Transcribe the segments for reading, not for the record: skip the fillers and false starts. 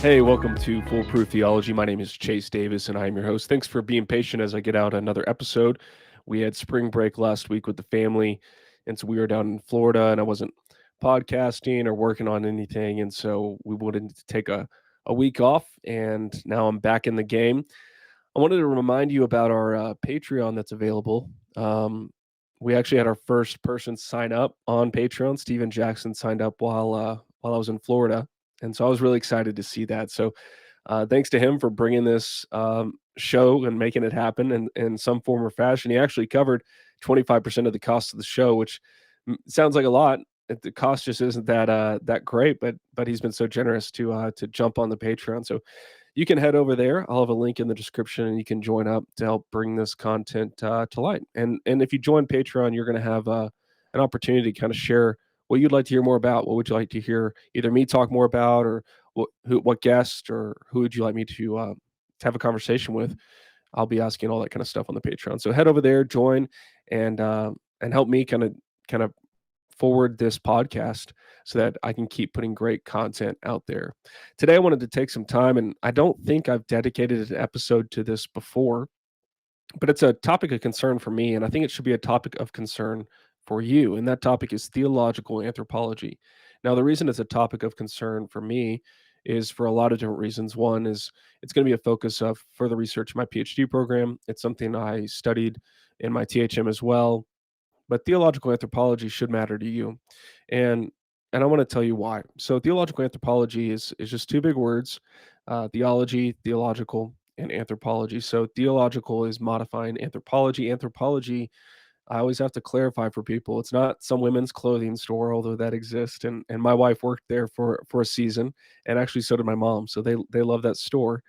Hey, welcome to Foolproof Theology. My name is Chase Davis, and I am your host. Thanks for being patient as I get out another episode. We had spring break last week with the family, and so we were down in Florida, and I wasn't podcasting or working on anything, and so we wanted to take a week off, and now I'm back in the game. I wanted to remind you about our Patreon that's available. We actually had our first person sign up on Patreon. Steven Jackson signed up while I was in Florida, and so I was really excited to see that. So thanks to him for bringing this show and making it happen in some form or fashion. He actually covered 25% of the cost of the show, which sounds like a lot. The cost just isn't that great, but he's been so generous to jump on the Patreon. So you can head over there. I'll have a link in the description, and you can join up to help bring this content to light. And if you join Patreon, you're going to have an opportunity to kind of share what you'd like to hear more about. What would you like to hear either me talk more about, or what guest, or who would you like me to have a conversation with? I'll be asking all that kind of stuff on the Patreon. So head over there, join, and help me kind of forward this podcast so that I can keep putting great content out there. Today, I wanted to take some time, and I don't think I've dedicated an episode to this before, but it's a topic of concern for me, and I think it should be a topic of concern for you. And that topic is theological anthropology. Now, the reason it's a topic of concern for me is for a lot of different reasons. One is it's going to be a focus of further research in my PhD program. It's something I studied in my THM as well, but theological anthropology should matter to you. And I want to tell you why. So theological anthropology is just two big words: theology, theological, and anthropology. So theological is modifying anthropology. Anthropology, I always have to clarify for people, it's not some women's clothing store, although that exists. And my wife worked there for a season, and actually so did my mom. So they love that store.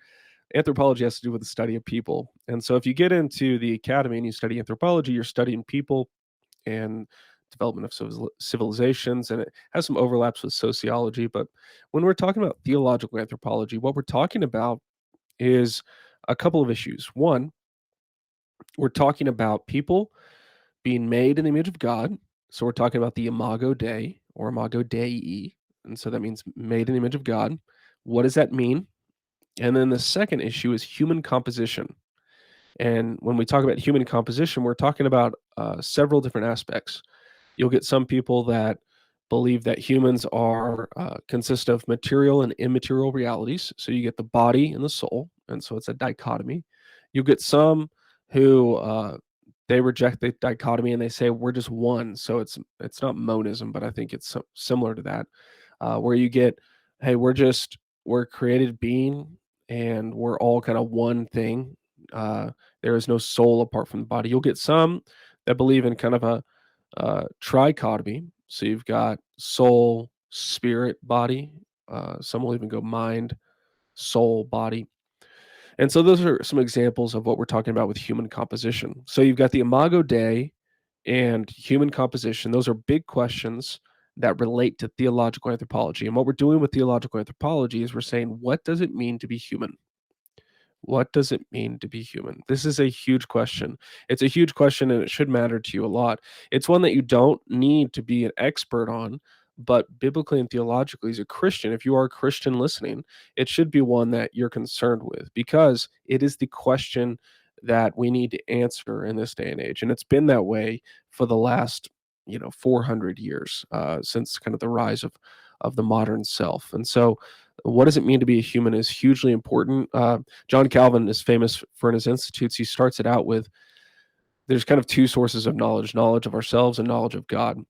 Anthropology has to do with the study of people. And so if you get into the academy and you study anthropology, you're studying people and development of civilizations, and it has some overlaps with sociology. But when we're talking about theological anthropology, what we're talking about is a couple of issues. One, we're talking about people being made in the image of God. So we're talking about the Imago Dei, or Imago Dei. And so that means made in the image of God. What does that mean? And then the second issue is human composition. And when we talk about human composition, we're talking about several different aspects. You'll get some people that believe that humans are consist of material and immaterial realities. So you get the body and the soul, and so it's a dichotomy. You'll get some who they reject the dichotomy and they say we're just one. So it's not monism, but I think it's similar to that, where you get, hey, we're created being, and we're all kind of one thing. There is no soul apart from the body. You'll get some that believe in kind of a trichotomy. So you've got soul, spirit, body. Some will even go mind, soul, body. And so those are some examples of what we're talking about with human composition. So you've got the Imago Dei and human composition. Those are big questions that relate to theological anthropology. And what we're doing with theological anthropology is we're saying, what does it mean to be human? What does it mean to be human? This is a huge question. It's a huge question, and it should matter to you a lot. It's one that you don't need to be an expert on, but biblically and theologically, as a Christian, if you are a Christian listening, it should be one that you're concerned with, because it is the question that we need to answer in this day and age. And it's been that way for the last 400 years, since kind of the rise of the modern self. And so what does it mean to be a human is hugely important. John Calvin is famous for, in his Institutes, he starts it out with, there's kind of two sources of knowledge of ourselves and knowledge of God.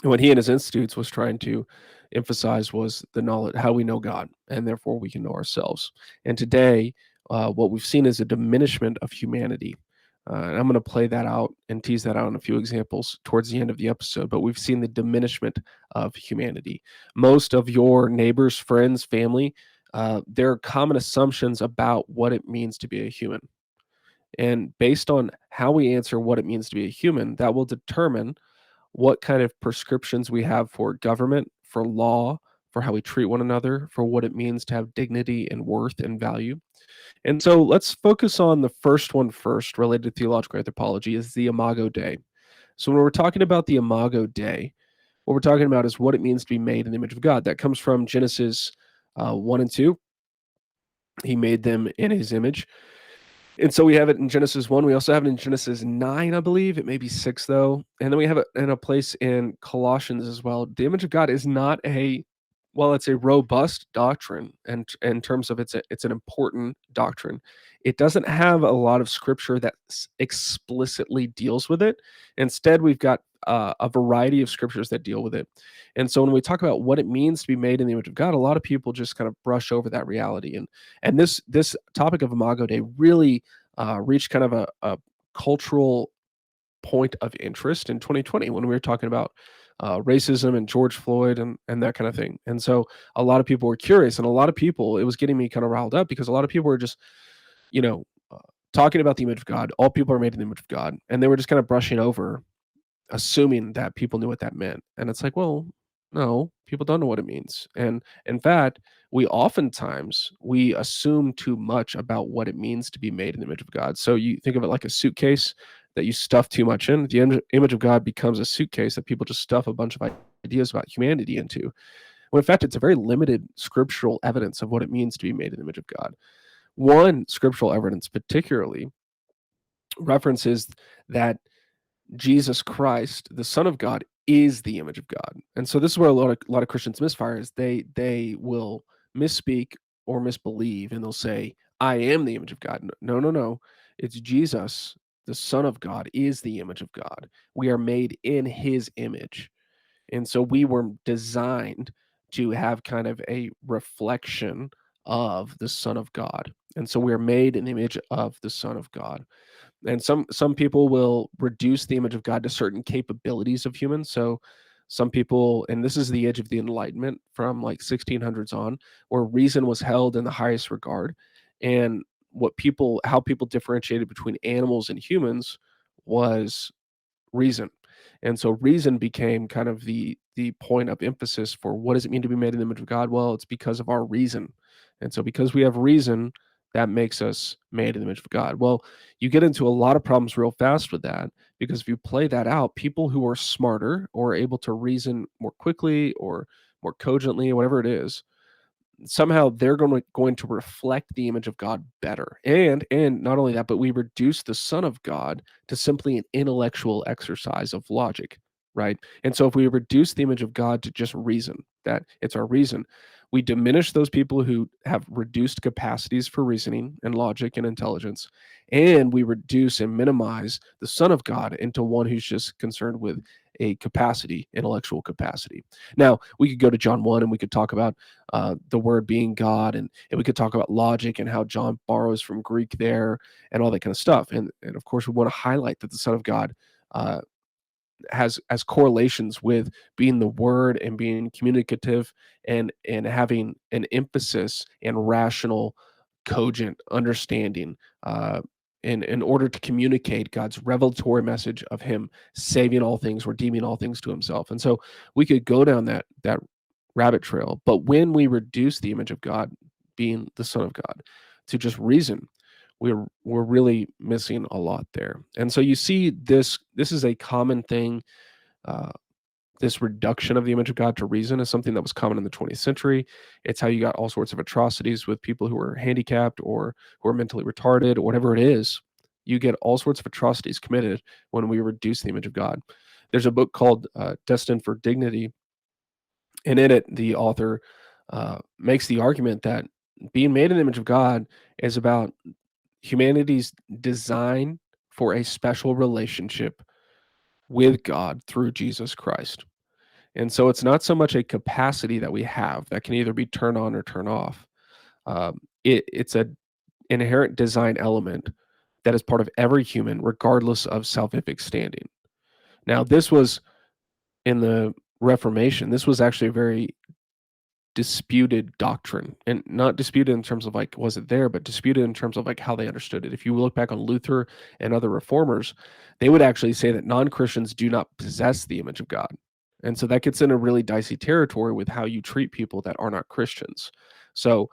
And what he in his Institutes was trying to emphasize was the knowledge, how we know God, and therefore we can know ourselves. And today, what we've seen is a diminishment of humanity. And I'm going to play that out and tease that out in a few examples towards the end of the episode. But we've seen the diminishment of humanity. Most of your neighbors, friends, family, there are common assumptions about what it means to be a human. And based on how we answer what it means to be a human, that will determine what kind of prescriptions we have for government, for law, for how we treat one another, for what it means to have dignity and worth and value. And so let's focus on the first one first, related to theological anthropology, is the Imago Dei. So when we're talking about the Imago Dei, what we're talking about is what it means to be made in the image of God. That comes from Genesis 1 and 2. He made them in his image. And so we have it in Genesis 1. We also have it in Genesis 9, I believe. It may be 6, though. And then we have it in a place in Colossians as well. The image of God is not it's a robust doctrine, and in terms of it's an important doctrine. It doesn't have a lot of scripture that explicitly deals with it. Instead, we've got a variety of scriptures that deal with it. And so when we talk about what it means to be made in the image of God, a lot of people just kind of brush over that reality. And this topic of Imago Dei really reached kind of a cultural point of interest in 2020 when we were talking about racism and George Floyd and that kind of thing. And so a lot of people were curious, and a lot of people, it was getting me kind of riled up because a lot of people were just, you know, talking about the image of God. All people are made in the image of God, and they were just kind of brushing over, assuming that people knew what that meant. And it's like, well, no, people don't know what it means. And in fact, we assume too much about what it means to be made in the image of God. So you think of it like a suitcase that you stuff too much in. The image of God becomes a suitcase that people just stuff a bunch of ideas about humanity into. When in fact, it's a very limited scriptural evidence of what it means to be made in the image of God. One scriptural evidence particularly references that Jesus Christ, the Son of God, is the image of God. And so this is where a lot of Christians misfire is they will misspeak or misbelieve, and they'll say, I am the image of God. No, no, no. It's Jesus, the Son of God, is the image of God. We are made in his image. And so we were designed to have kind of a reflection of the Son of God. And so we are made in the image of the Son of God. And some people will reduce the image of God to certain capabilities of humans. So some people, and this is the age of the Enlightenment from like 1600s on, where reason was held in the highest regard, and how people differentiated between animals and humans was reason. And so reason became kind of the point of emphasis for what does it mean to be made in the image of God? Well, it's because of our reason. And so because we have reason, that makes us made in the image of God. Well, you get into a lot of problems real fast with that, because if you play that out, people who are smarter or able to reason more quickly or more cogently, whatever it is, somehow they're going to reflect the image of God better. And not only that, but we reduce the Son of God to simply an intellectual exercise of logic, right? And so if we reduce the image of God to just reason, that it's our reason, we diminish those people who have reduced capacities for reasoning and logic and intelligence, and we reduce and minimize the Son of God into one who's just concerned with a capacity, intellectual capacity. Now, we could go to John 1 and we could talk about the word being God, and we could talk about logic and how John borrows from Greek there and all that kind of stuff. And of course, we want to highlight that the Son of God uh, has correlations with being the Word and being communicative and having an emphasis and rational, cogent understanding. In order to communicate God's revelatory message of Him saving all things, redeeming all things to Himself. And so we could go down that rabbit trail. But when we reduce the image of God, being the Son of God, to just reason, we're really missing a lot there. And so you see this is a common thing. Uh, this reduction of the image of God to reason is something that was common in the 20th century. It's how you got all sorts of atrocities with people who are handicapped or who are mentally retarded or whatever it is. You get all sorts of atrocities committed when we reduce the image of God. There's a book called Destined for Dignity, and in it, the author makes the argument that being made in the image of God is about humanity's design for a special relationship with God through Jesus Christ. And so it's not so much a capacity that we have that can either be turned on or turned off. It's an inherent design element that is part of every human, regardless of salvific standing. Now, this was in the Reformation. This was actually a very disputed doctrine, and not disputed in terms of like was it there, but disputed in terms of like how they understood it. If you look back on Luther and other reformers, they would actually say that non-Christians do not possess the image of God. And so that gets in a really dicey territory with how you treat people that are not Christians. So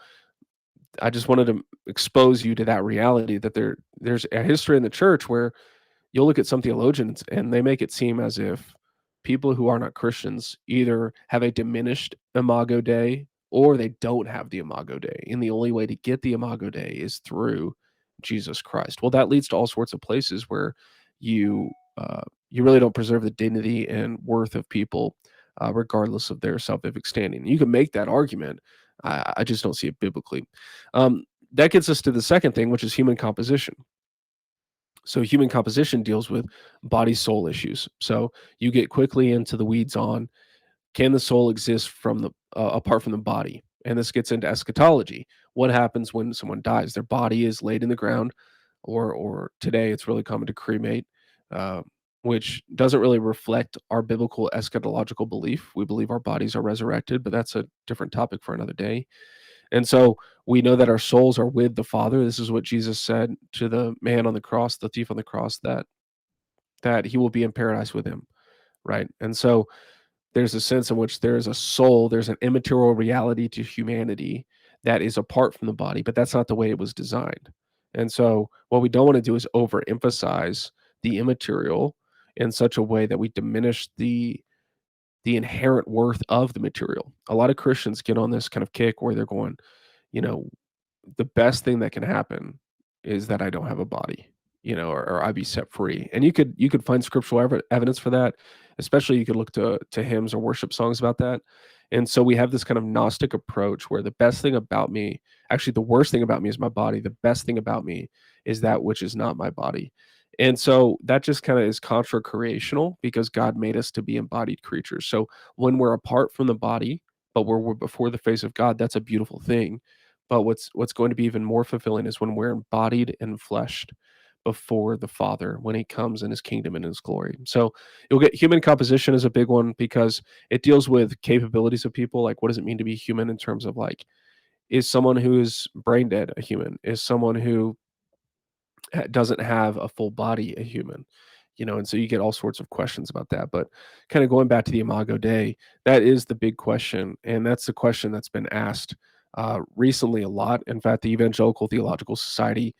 I just wanted to expose you to that reality that there's a history in the church where you'll look at some theologians and they make it seem as if people who are not Christians either have a diminished Imago Dei or they don't have the Imago Dei. And the only way to get the Imago Dei is through Jesus Christ. Well, that leads to all sorts of places where you you really don't preserve the dignity and worth of people, regardless of their salvific standing. You can make that argument. I just don't see it biblically. That gets us to the second thing, which is human composition. So human composition deals with body soul issues. So you get quickly into the weeds on, can the soul exist from the apart from the body? And this gets into eschatology. What happens when someone dies? Their body is laid in the ground, or today it's really common to cremate, uh, which doesn't really reflect our biblical eschatological belief. We believe our bodies are resurrected, but that's a different topic for another day. And so we know that our souls are with the Father. This is what Jesus said to the man on the cross, the thief on the cross, that he will be in paradise with him, right? And so there's a sense in which there's a soul, there's an immaterial reality to humanity that is apart from the body, but that's not the way it was designed. And so what we don't want to do is overemphasize the immaterial in such a way that we diminish the inherent worth of the material. A lot of Christians get on this kind of kick where they're going, you know, the best thing that can happen is that I don't have a body, or I be set free. And you could find scriptural evidence for that. Especially you could look to hymns or worship songs about that. And so we have this kind of Gnostic approach where the best thing about me, actually the worst thing about me is my body. The best thing about me is that which is not my body. And so that just kind of is contra creational because God made us to be embodied creatures. So when we're apart from the body, but we're before the face of God, that's a beautiful thing. But what's going to be even more fulfilling is when we're embodied and fleshed before the Father when He comes in His kingdom and His glory. So you'll get human composition is a big one because it deals with capabilities of people. Like, what does it mean to be human in terms of like, is someone who is brain dead a human? Is someone who doesn't have a full body a human? And so you get all sorts of questions about that. But kind of going back to the Imago Dei, that is the big question, and that's the question that's been asked recently a lot. In fact, the Evangelical Theological Society,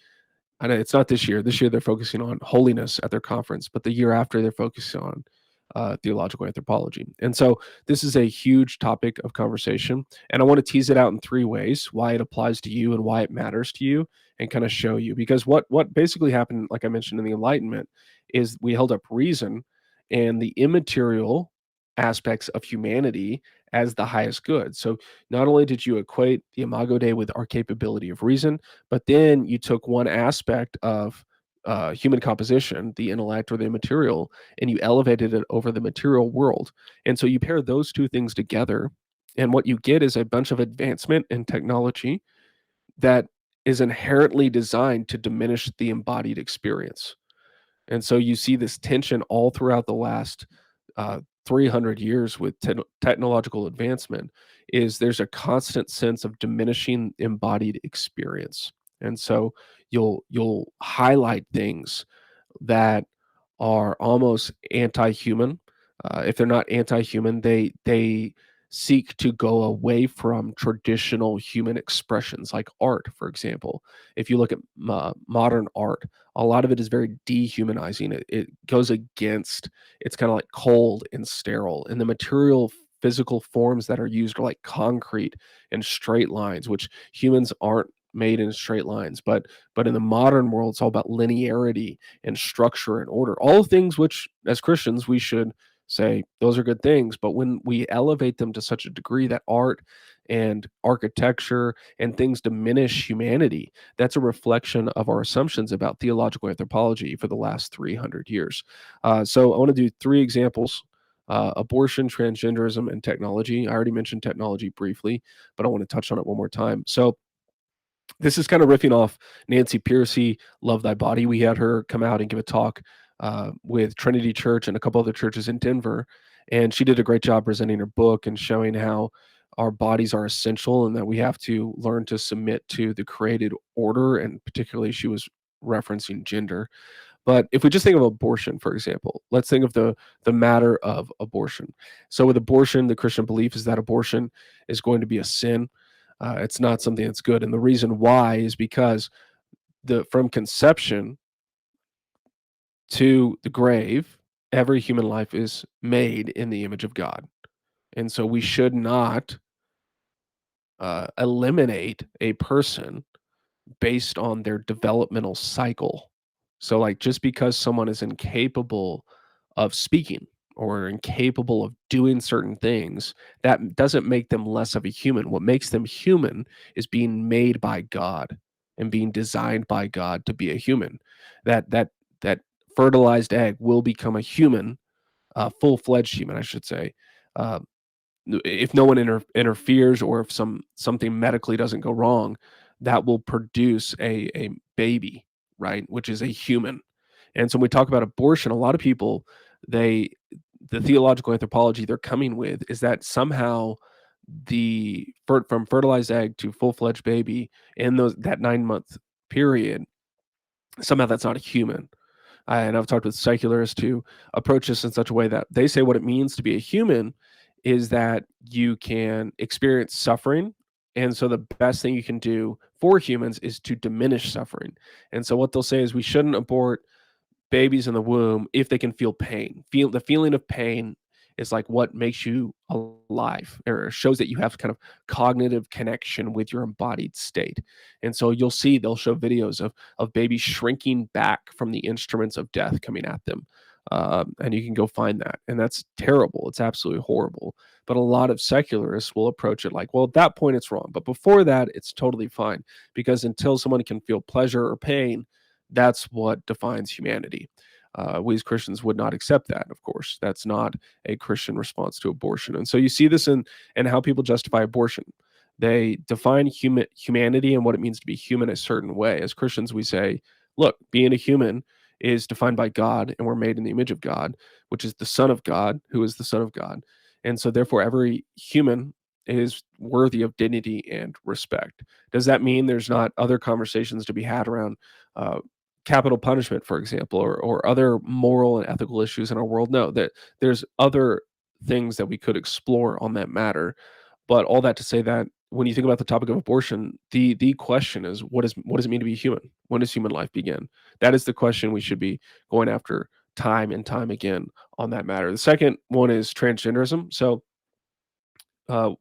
I know it's not this year. This year they're focusing on holiness at their conference, but the year after they're focusing on theological anthropology. And so this is a huge topic of conversation, and I want to tease it out in three ways: why it applies to you and why it matters to you, and kind of show you. Because what basically happened, like I mentioned in the Enlightenment, is we held up reason and the immaterial aspects of humanity as the highest good. So not only did you equate the Imago Dei with our capability of reason, but then you took one aspect of human composition, the intellect or the immaterial, and you elevated it over the material world. And so you pair those two things together, and what you get is a bunch of advancement in technology that is inherently designed to diminish the embodied experience. And so you see this tension all throughout the last 300 years with technological advancement. Is there's a constant sense of diminishing embodied experience. And so you'll highlight things that are almost anti-human. If they're not anti-human, they seek to go away from traditional human expressions, like art, for example. If you look at modern art, a lot of it is very dehumanizing. It goes against. It's kind of like cold and sterile, and the material physical forms that are used are like concrete and straight lines, which humans aren't made in straight lines. But in the modern world, it's all about linearity and structure and order. All things which, as Christians, we should say those are good things. But when we elevate them to such a degree that art and architecture and things diminish humanity, that's a reflection of our assumptions about theological anthropology for the last 300 years. So I want to do three examples: abortion, transgenderism, and technology. I already mentioned technology briefly, but I want to touch on it one more time. So this is kind of riffing off Nancy Pearcey, Love Thy Body. We had her come out and give a talk with Trinity Church and a couple other churches in Denver. And she did a great job presenting her book and showing how our bodies are essential and that we have to learn to submit to the created order. And particularly, she was referencing gender. But if we just think of abortion, for example, let's think of the matter of abortion. So with abortion, the Christian belief is that abortion is going to be a sin. It's not something that's good. And the reason why is because from conception to the grave, every human life is made in the image of God. And so we should not eliminate a person based on their developmental cycle. So, like, just because someone is incapable of speaking or incapable of doing certain things, that doesn't make them less of a human. What makes them human is being made by God and being designed by God to be a human. That fertilized egg will become a human, full-fledged human, I should say, uh, if no one interferes, or if something medically doesn't go wrong, that will produce a baby, right? Which is a human. And so when we talk about abortion, a lot of people, they the theological anthropology they're coming with is that somehow from fertilized egg to full-fledged baby in that 9-month period, somehow that's not a human. And I've talked with secularists who approach this in such a way that they say what it means to be a human is that you can experience suffering. And so the best thing you can do for humans is to diminish suffering. And so what they'll say is we shouldn't abort babies in the womb if they can feel pain. The feeling of pain is like what makes you alive, or shows that you have kind of cognitive connection with your embodied state. And so you'll see they'll show videos of babies shrinking back from the instruments of death coming at them. And you can go find that. And that's terrible. It's absolutely horrible. But a lot of secularists will approach it like, well, at that point it's wrong. But before that, it's totally fine. Because until someone can feel pleasure or pain, that's what defines humanity. We as Christians would not accept that, of course. That's not a Christian response to abortion. And so you see this in how people justify abortion. They define humanity and what it means to be human a certain way. As Christians, we say, look, being a human is defined by God, and we're made in the image of God, which is the Son of God, who is the Son of God. And so, therefore, every human is worthy of dignity and respect. Does that mean there's not other conversations to be had around uh, capital punishment, for example, or other moral and ethical issues in our world? No, that there's other things that we could explore on that matter. But all that to say that when you think about the topic of abortion, the question is what does it mean to be human? When does human life begin? That is the question we should be going after time and time again on that matter. The second one is transgenderism. So uh,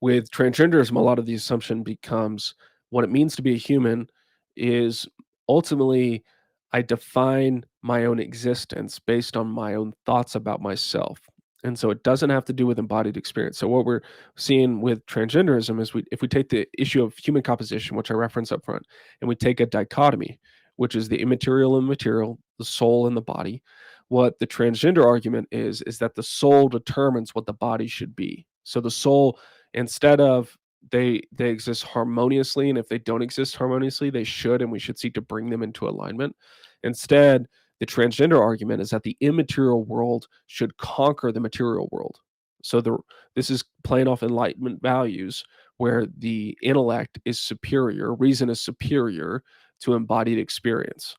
with transgenderism, a lot of the assumption becomes what it means to be a human is ultimately I define my own existence based on my own thoughts about myself. And so it doesn't have to do with embodied experience. So what we're seeing with transgenderism is if we take the issue of human composition, which I referenced up front, and we take a dichotomy, which is the immaterial and material, the soul and the body, what the transgender argument is that the soul determines what the body should be. So the soul, instead of they exist harmoniously, and if they don't exist harmoniously, they should, and we should seek to bring them into alignment. Instead, the transgender argument is that the immaterial world should conquer the material world. So this is playing off enlightenment values where the intellect is superior, reason is superior to embodied experience.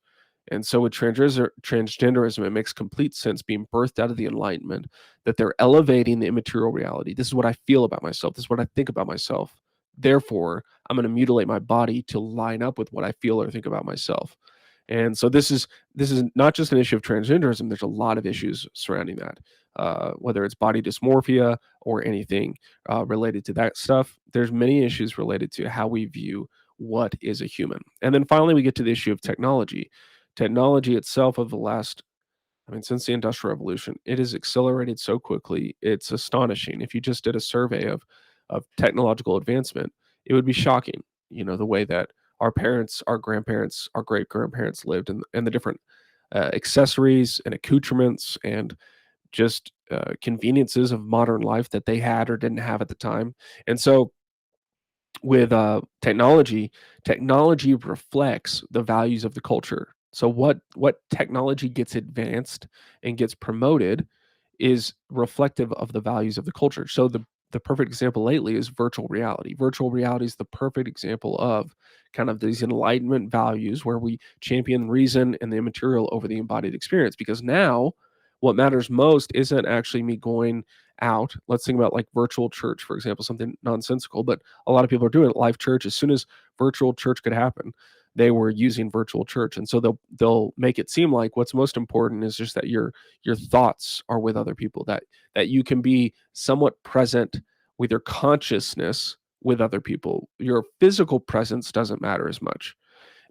And so with transgenderism, it makes complete sense being birthed out of the Enlightenment that they're elevating the immaterial reality. This is what I feel about myself. This is what I think about myself. Therefore, I'm going to mutilate my body to line up with what I feel or think about myself. And so this is not just an issue of transgenderism. There's a lot of issues surrounding that, whether it's body dysmorphia or anything related to that stuff. There's many issues related to how we view what is a human. And then finally, we get to the issue of technology. Technology itself of the last, I mean, since the Industrial Revolution, it has accelerated so quickly. It's astonishing. If you just did a survey of technological advancement, it would be shocking. The way that our parents, our grandparents, our great grandparents lived, and the different accessories and accoutrements and just conveniences of modern life that they had or didn't have at the time. And so with technology reflects the values of the culture. So what technology gets advanced and gets promoted is reflective of the values of the culture. So the perfect example lately is virtual reality. Virtual reality is the perfect example of kind of these enlightenment values where we champion reason and the immaterial over the embodied experience. Because now what matters most isn't actually me going out. Let's think about like virtual church, for example, something nonsensical, but a lot of people are doing it. Live church, as soon as virtual church could happen, they were using virtual church. And so they'll make it seem like what's most important is just that your thoughts are with other people, that you can be somewhat present with your consciousness with other people. Your physical presence doesn't matter as much.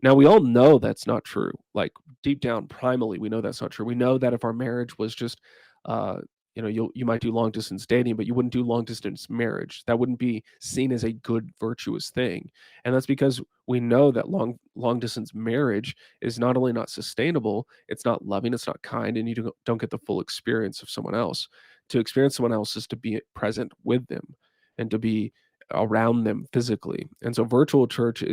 Now, we all know that's not true. Like deep down, primally, we know that's not true. We know that if our marriage was just, uh, you might do long distance dating, but you wouldn't do long distance marriage. That wouldn't be seen as a good, virtuous thing. And that's because we know that long distance marriage is not only not sustainable, it's not loving, it's not kind, and you don't get the full experience of someone else. To experience someone else is to be present with them and to be around them physically. And so virtual church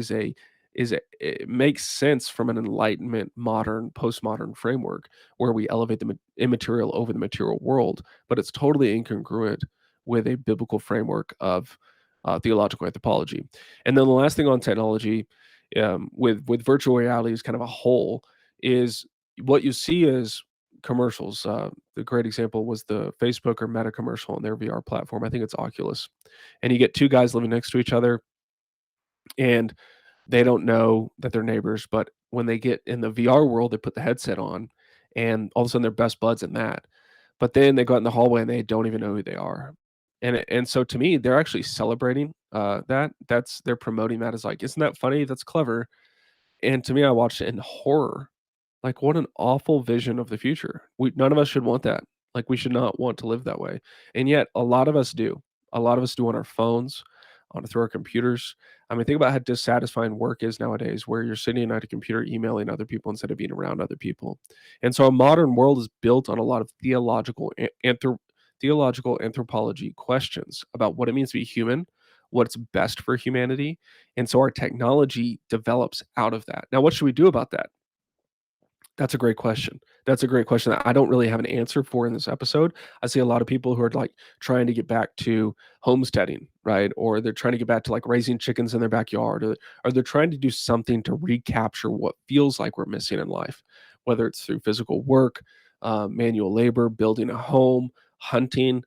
it makes sense from an enlightenment, modern, postmodern framework where we elevate the immaterial over the material world, but it's totally incongruent with a biblical framework of theological anthropology. And then the last thing on technology, with virtual reality as kind of a whole, is what you see is commercials. The great example was the Facebook or Meta commercial on their VR platform. I think it's Oculus, and you get two guys living next to each other, and they don't know that they're neighbors, but when they get in the VR world, they put the headset on, and all of a sudden they're best buds in that. But then they go out in the hallway and they don't even know who they are. And so to me, they're actually celebrating that. They're promoting that as like, isn't that funny? That's clever. And to me, I watched it in horror. Like, what an awful vision of the future. None of us should want that. Like, we should not want to live that way. And yet, a lot of us do. A lot of us do on our phones, through our computers. I mean, think about how dissatisfying work is nowadays, where you're sitting at a computer emailing other people instead of being around other people. And so, our modern world is built on a lot of theological anthropology questions about what it means to be human, what's best for humanity. And so, our technology develops out of that. Now, what should we do about that? That's a great question. That's a great question that I don't really have an answer for in this episode. I see a lot of people who are like trying to get back to homesteading, right? Or they're trying to get back to like raising chickens in their backyard, or they're trying to do something to recapture what feels like we're missing in life, whether it's through physical work, manual labor, building a home, hunting,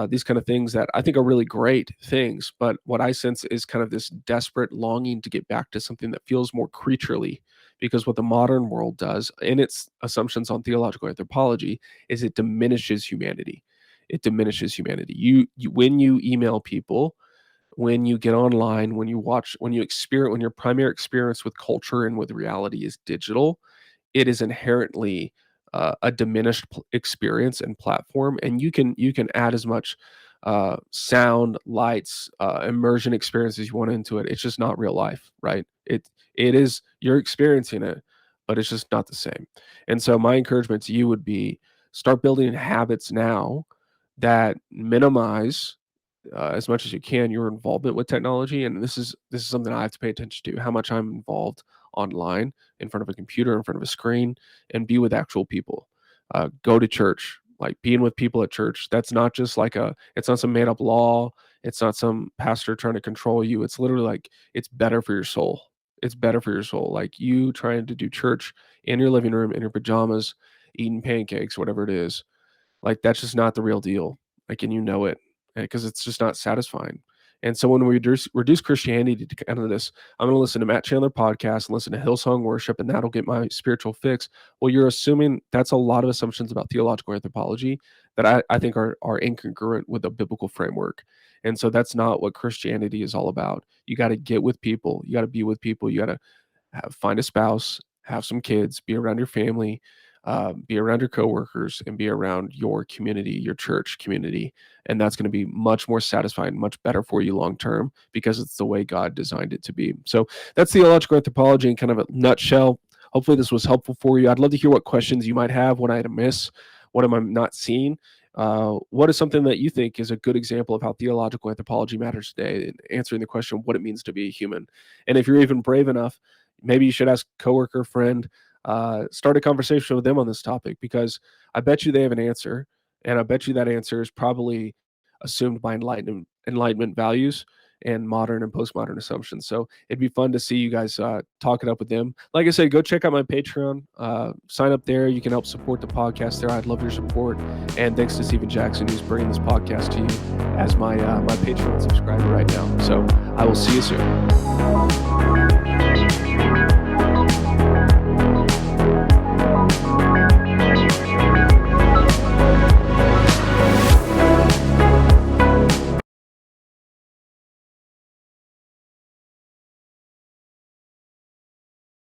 these kind of things that I think are really great things. But what I sense is kind of this desperate longing to get back to something that feels more creaturely, because what the modern world does in its assumptions on theological anthropology is it diminishes humanity. It diminishes humanity. You when you email people, when you get online, when you watch, when your primary experience with culture and with reality is digital, it is inherently a diminished experience and platform, and you can add as much sound, lights, immersion experience as you want into it. It's just not real life, right? It is, you're experiencing it, but it's just not the same. And so my encouragement to you would be, start building habits now that minimize as much as you can your involvement with technology. And this is something I have to pay attention to, how much I'm involved online, in front of a computer, in front of a screen, and be with actual people. Go to church, like being with people at church. That's not just like it's not some made up law. It's not some pastor trying to control you. It's literally like, it's better for your soul. It's better for your soul. Like you trying to do church in your living room, in your pajamas, eating pancakes, whatever it is. Like that's just not the real deal. Like, and you know it, because it's just not satisfying. And so when we reduce Christianity to kind of this, I'm going to listen to Matt Chandler podcast and listen to Hillsong worship, and that'll get my spiritual fix. Well, you're assuming that's a lot of assumptions about theological anthropology that I think are incongruent with a biblical framework. And so that's not what Christianity is all about. You got to get with people. You got to be with people. You got to find a spouse, have some kids, be around your family, be around your coworkers, and be around your community, your church community. And that's going to be much more satisfying, much better for you long term, because it's the way God designed it to be. So that's theological anthropology in kind of a nutshell. Hopefully this was helpful for you. I'd love to hear what questions you might have, what I had to miss, what am I not seeing. What is something that you think is a good example of how theological anthropology matters today, in answering the question what it means to be a human? And if you're even brave enough, maybe you should ask a coworker, friend, start a conversation with them on this topic, because I bet you they have an answer, and I bet you that answer is probably assumed by enlightenment values and modern and postmodern assumptions. So it'd be fun to see you guys talk it up with them. Like I said, go check out my Patreon, sign up there. You can help support the podcast there. I'd love your support. And thanks to Stephen Jackson, who's bringing this podcast to you as my Patreon subscriber right now. So I will see you soon.